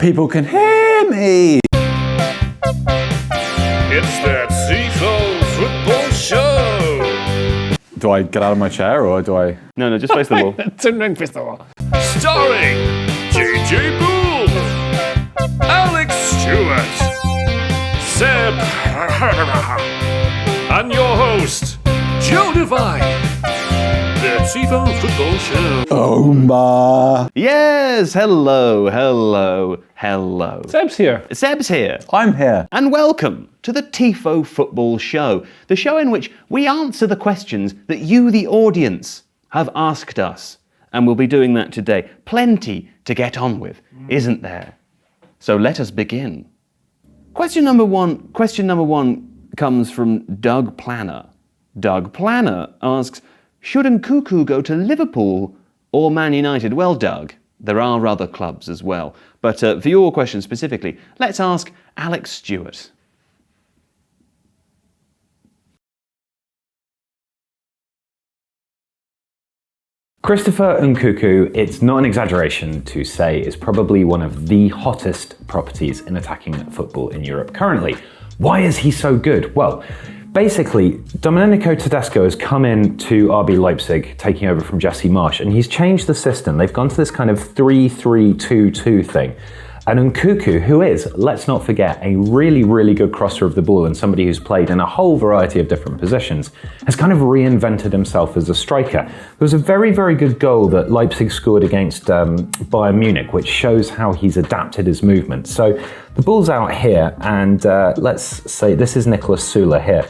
people can hear me. It's the Tifo Football Show. Do I get out of my chair or do I? No, just face the wall. Turn around, face the wall. Starring JJ Bull, Alex Stewart, Seb and your host, Joe Devine. The Tifo Football Show. Oh my. Yes, hello. Seb's here. Seb's here. I'm here. And welcome to the Tifo Football Show, the show in which we answer the questions that you, the audience, have asked us. And we'll be doing that today. Plenty to get on with, isn't there? So let us begin. Question number one comes from Doug Planner. Doug Planner asks, should Nkunku go to Liverpool or Man United? Well, Doug, there are other clubs as well. But for your question specifically, let's ask Alex Stewart. Christopher Nkunku, it's not an exaggeration to say, is probably one of the hottest properties in attacking football in Europe currently. Why is he so good? Well, basically, Domenico Tedesco has come in to RB Leipzig, taking over from Jesse Marsch, and he's changed the system. They've gone to this kind of 3-3-2-2 thing. And Nkunku, who is, let's not forget, a really, really good crosser of the ball and somebody who's played in a whole variety of different positions, has kind of reinvented himself as a striker. There was a very, very good goal that Leipzig scored against Bayern Munich, which shows how he's adapted his movement. So the ball's out here, and let's say this is Niklas Süle here.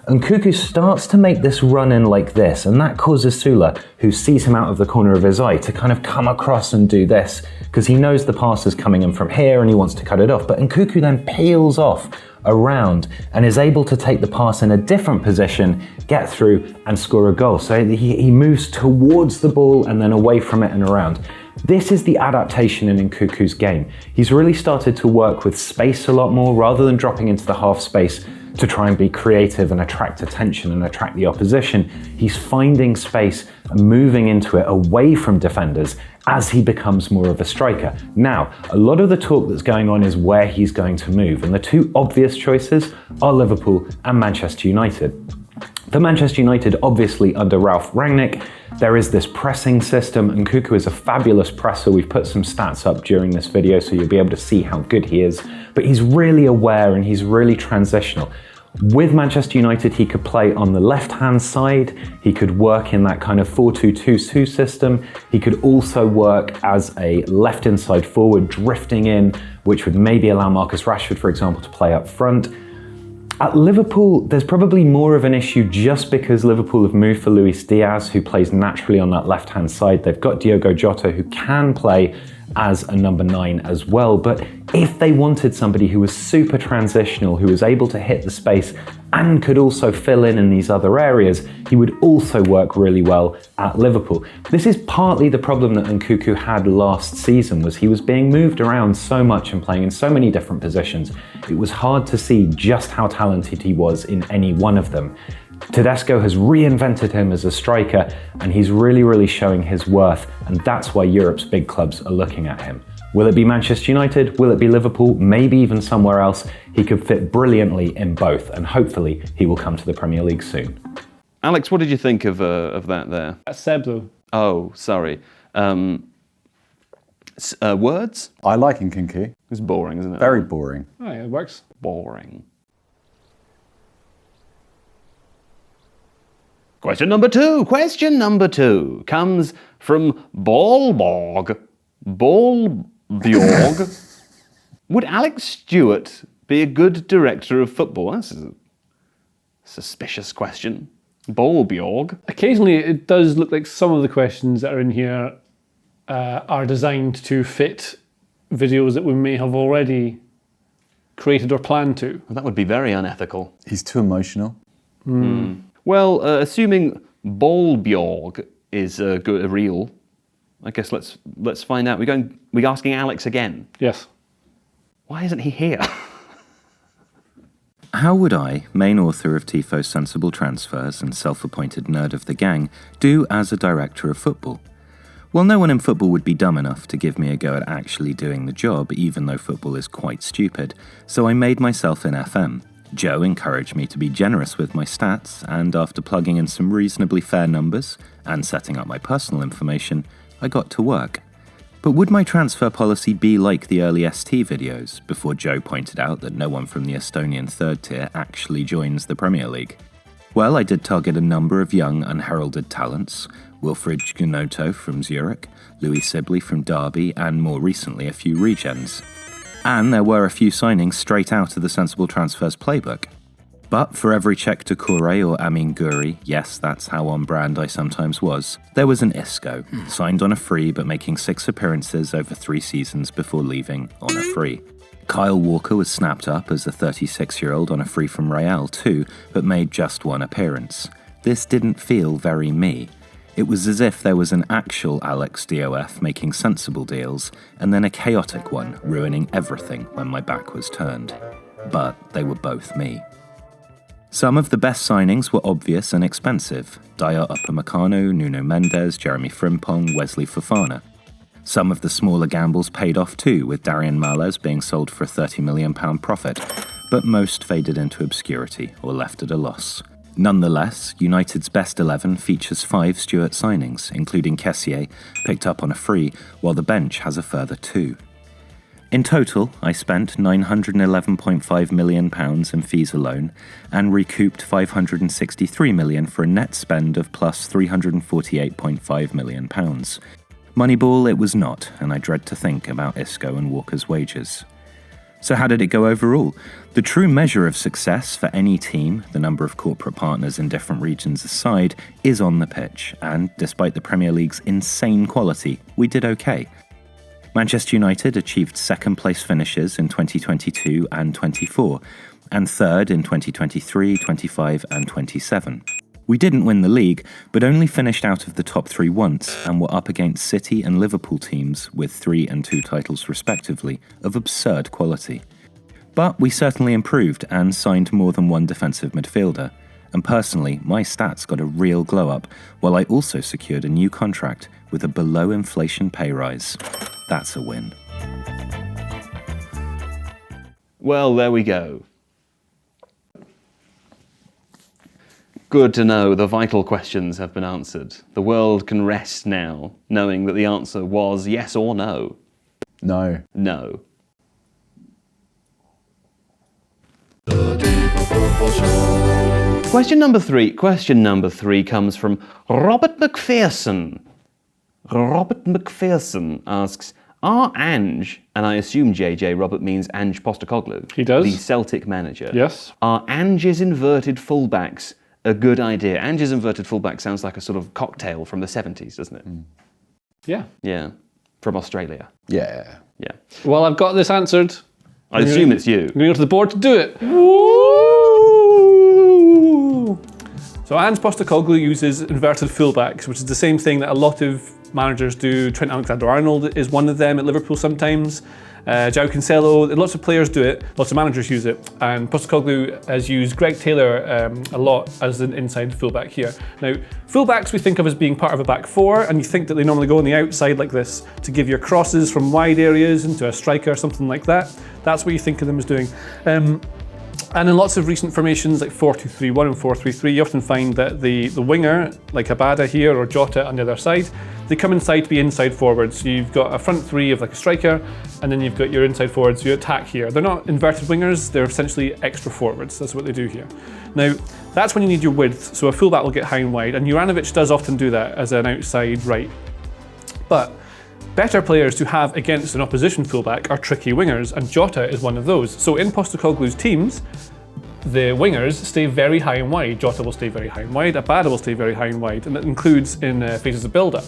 Nkunku starts to make this run in like this, and that causes Süle, who sees him out of the corner of his eye, to kind of come across and do this, because he knows the pass is coming in from here and he wants to cut it off. But Nkunku then peels off around and is able to take the pass in a different position, get through and score a goal. So he moves towards the ball and then away from it and around. This is the adaptation in Nkunku's game. He's really started to work with space a lot more rather than dropping into the half space to try and be creative and attract attention and attract the opposition. He's finding space and moving into it away from defenders as he becomes more of a striker. Now, a lot of the talk that's going on is where he's going to move, and the two obvious choices are Liverpool and Manchester United. For Manchester United, obviously under Ralf Rangnick, there is this pressing system. Nkunku is a fabulous presser. We've put some stats up during this video so you'll be able to see how good he is. But he's really aware and he's really transitional. With Manchester United, he could play on the left-hand side. He could work in that kind of 4-2-2-2 system. He could also work as a left inside forward, drifting in, which would maybe allow Marcus Rashford, for example, to play up front. At Liverpool, there's probably more of an issue just because Liverpool have moved for Luis Diaz, who plays naturally on that left-hand side. They've got Diogo Jota, who can play as a number 9 as well. But if they wanted somebody who was super transitional, who was able to hit the space and could also fill in these other areas, he would also work really well at Liverpool. This is partly the problem that Nkunku had last season, was he was being moved around so much and playing in so many different positions. It was hard to see just how talented he was in any one of them. Tedesco has reinvented him as a striker, and he's really, really showing his worth, and that's why Europe's big clubs are looking at him. Will it be Manchester United? Will it be Liverpool? Maybe even somewhere else? He could fit brilliantly in both, and hopefully he will come to the Premier League soon. Alex, what did you think of that there? That's Seb, though. Oh, sorry. Words? I like Nkunku. It's boring, isn't it? Very boring. Oh, yeah, it works. Boring. Question number two comes from Ballborg. Would Alex Stewart be a good director of football? That's a suspicious question. Ballborg. Occasionally, it does look like some of the questions that are in here are designed to fit videos that we may have already created or planned to. Well, that would be very unethical. He's too emotional. Well, assuming Ballborg is real, I guess let's find out. We're asking Alex again. Yes. Why isn't he here? How would I, main author of Tifo's Sensible Transfers and self-appointed nerd of the gang, do as a director of football? Well, no one in football would be dumb enough to give me a go at actually doing the job, even though football is quite stupid, so I made myself an FM. Joe encouraged me to be generous with my stats, and after plugging in some reasonably fair numbers and setting up my personal information, I got to work. But would my transfer policy be like the early ST videos, before Joe pointed out that no one from the Estonian third tier actually joins the Premier League? Well, I did target a number of young, unheralded talents: Wilfried Gnonto from Zurich, Louis Sibley from Derby, and more recently a few regens. And there were a few signings straight out of the Sensible Transfers playbook. But for every Czech Doucouré or Amin Guri, yes, that's how on brand I sometimes was, there was an Isco, signed on a free but making 6 appearances over 3 seasons before leaving on a free. Kyle Walker was snapped up as a 36-year-old on a free from Real too, but made just 1 appearance. This didn't feel very me. It was as if there was an actual Alex Stewart making sensible deals, and then a chaotic one ruining everything when my back was turned. But they were both me. Some of the best signings were obvious and expensive: Dyer Upamecano, Nuno Mendes, Jeremy Frimpong, Wesley Fofana. Some of the smaller gambles paid off too, with Darian Males being sold for a £30 million profit, but most faded into obscurity or left at a loss. Nonetheless, United's best 11 features 5 Stewart signings, including Kessié, picked up on a free, while the bench has a further 2. In total, I spent £911.5 million in fees alone, and recouped £563 million for a net spend of plus £348.5 million. Moneyball it was not, and I dread to think about Isco and Walker's wages. So how did it go overall? The true measure of success for any team, the number of corporate partners in different regions aside, is on the pitch, and despite the Premier League's insane quality, we did okay. Manchester United achieved second-place finishes in 2022 and 24, and third in 2023, 25 and 27. We didn't win the league, but only finished out of the top 3 once, and were up against City and Liverpool teams with 3 and 2 titles respectively, of absurd quality. But we certainly improved and signed more than 1 defensive midfielder, and personally, my stats got a real glow-up, while I also secured a new contract with a below-inflation pay rise. That's a win. Well, there we go. Good to know the vital questions have been answered. The world can rest now, knowing that the answer was yes or no. No. No. The Tifo Football Show. Question number three comes from Robert McPherson. Robert McPherson asks, are Ange, and I assume JJ Robert means Ange Postecoglou, He does. the Celtic manager, Yes. are Ange's inverted fullbacks a good idea? Ange's inverted fullback sounds like a sort of cocktail from the 70s, doesn't it? Yeah. Yeah, from Australia. Yeah. Yeah. Well, I've got this answered. I assume it's you. I'm going to go to the board to do it. So Ange Postecoglou uses inverted fullbacks, which is the same thing that a lot of managers do. Trent Alexander-Arnold is one of them at Liverpool sometimes. João Cancelo, lots of players do it, lots of managers use it, and Postecoglou has used Greg Taylor a lot as an inside fullback here. Now, fullbacks we think of as being part of a back 4, and you think that they normally go on the outside like this to give your crosses from wide areas into a striker or something like that. That's what you think of them as doing. And in lots of recent formations like 4-2-3-1 and 4-3-3, you often find that the winger, like Abada here or Jota on the other side, they come inside to be inside forwards. So you've got a front 3 of like a striker, and then you've got your inside forwards who attack here. They're not inverted wingers, they're essentially extra forwards. That's what they do here. Now, that's when you need your width, so a fullback will get high and wide, and Juranovic does often do that as an outside right. But better players to have against an opposition fullback are tricky wingers, and Jota is one of those. So in Postecoglou's teams, the wingers stay very high and wide. Jota will stay very high and wide, Abada will stay very high and wide, and that includes in phases of build-up.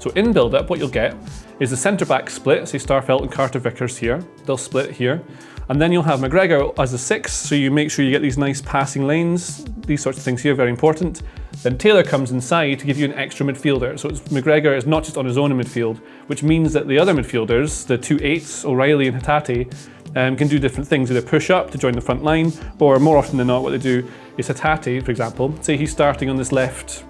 So in build-up, what you'll get is the centre-back split, say Starfelt and Carter-Vickers here, they'll split here, and then you'll have McGregor as a 6, so you make sure you get these nice passing lanes, these sorts of things here, very important. Then Taylor comes inside to give you an extra midfielder, so McGregor is not just on his own in midfield, which means that the other midfielders, the 2 8s, O'Reilly and Hatate, can do different things, either push up to join the front line, or more often than not what they do is Hatate, for example, say he's starting on this left,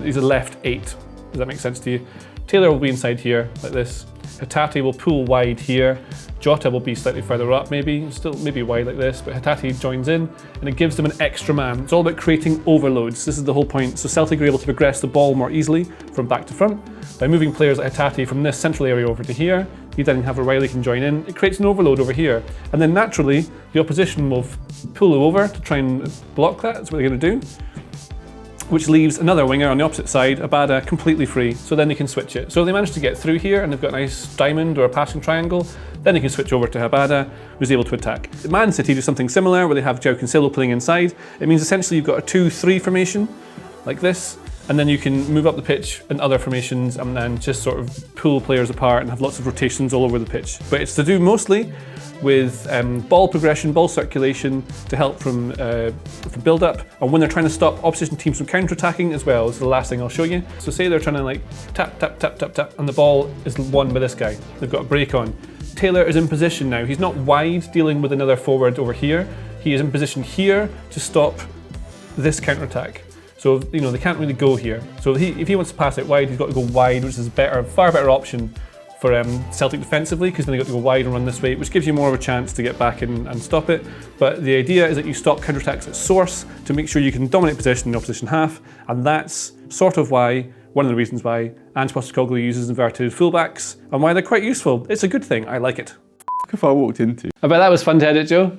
he's a left 8, does that make sense to you? Taylor will be inside here, like this. Hatate will pull wide here. Jota will be slightly further up, maybe, still maybe wide like this, but Hatate joins in, and it gives them an extra man. It's all about creating overloads. This is the whole point. So Celtic are able to progress the ball more easily from back to front by moving players like Hatate from this central area over to here. You then have O'Reilly can join in. It creates an overload over here, and then naturally the opposition will pull over to try and block that. That's what they're going to do, which leaves another winger on the opposite side, Abada, completely free. So then they can switch it. So if they manage to get through here and they've got a nice diamond or a passing triangle, then they can switch over to Abada, who's able to attack. Man City do something similar where they have Joe Cancelo playing inside. It means essentially you've got a 2-3 formation like this, and then you can move up the pitch in other formations and then just sort of pull players apart and have lots of rotations all over the pitch. But it's to do mostly with ball progression, ball circulation to help from build-up, and when they're trying to stop opposition teams from counter-attacking as well is the last thing I'll show you. So say they're trying to like tap, tap, tap, tap, tap, and the ball is won by this guy. They've got a break on. Taylor is in position now. He's not wide dealing with another forward over here. He is in position here to stop this counter-attack. So, you know, they can't really go here. So if he wants to pass it wide, he's got to go wide, which is a far better option for Celtic defensively, because then they've got to go wide and run this way, which gives you more of a chance to get back and stop it. But the idea is that you stop counterattacks at source to make sure you can dominate possession in the opposition half, and that's sort of one of the reasons why Ange Postecoglou uses inverted fullbacks, and why they're quite useful. It's a good thing, I like it. If I walked into. I bet that was fun to edit, Joe.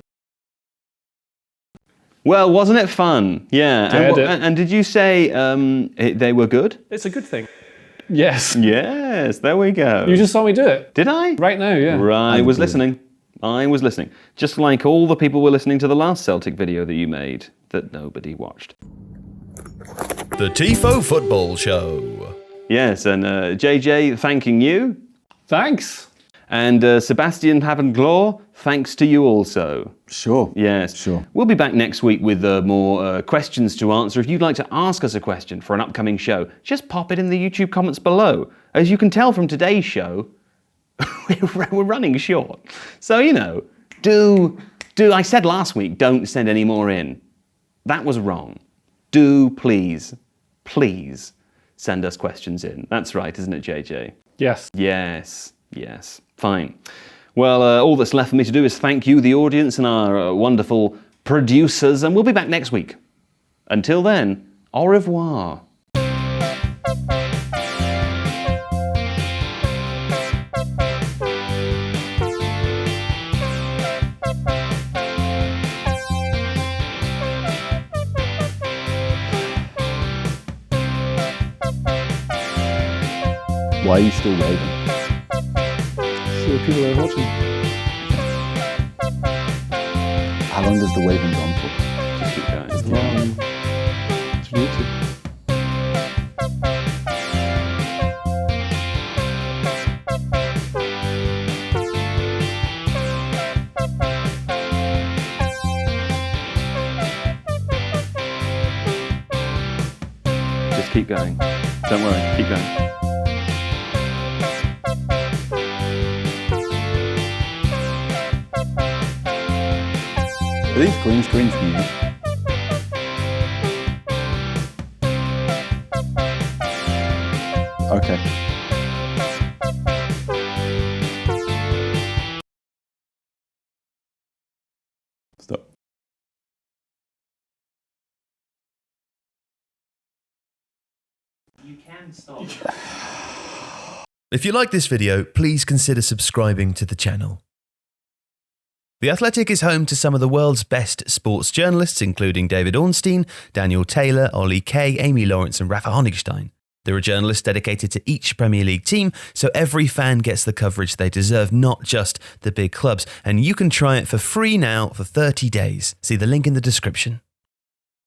Well, wasn't it fun? Yeah. To edit. And did you say they were good? It's a good thing. Yes. Yes, there we go. You just saw me do it. Did I? Right now, yeah. Right, I was listening. Just like all the people were listening to the last Celtic video that you made that nobody watched. The Tifo Football Show. Yes, and JJ thanking you. Thanks. And Sebastian Papenglaw, thanks to you also. Sure. Yes. Sure. We'll be back next week with more questions to answer. If you'd like to ask us a question for an upcoming show, just pop it in the YouTube comments below. As you can tell from today's show, we're running short. So, you know, I said last week, don't send any more in. That was wrong. Please send us questions in. That's right, isn't it, JJ? Yes. Yes. Fine. Well, all that's left for me to do is thank you, the audience, and our wonderful producers, and we'll be back next week. Until then, au revoir. Why are you still waving? So the people are watching. How long does the waving go on for? Just keep going. It's YouTube. Just keep going. Don't worry, keep going. Are these green screens for you? Okay. Stop. You can stop. If you like this video, please consider subscribing to the channel. The Athletic is home to some of the world's best sports journalists, including David Ornstein, Daniel Taylor, Ollie Kay, Amy Lawrence and Rafa Honigstein. There are journalists dedicated to each Premier League team, so every fan gets the coverage they deserve, not just the big clubs. And you can try it for free now for 30 days. See the link in the description.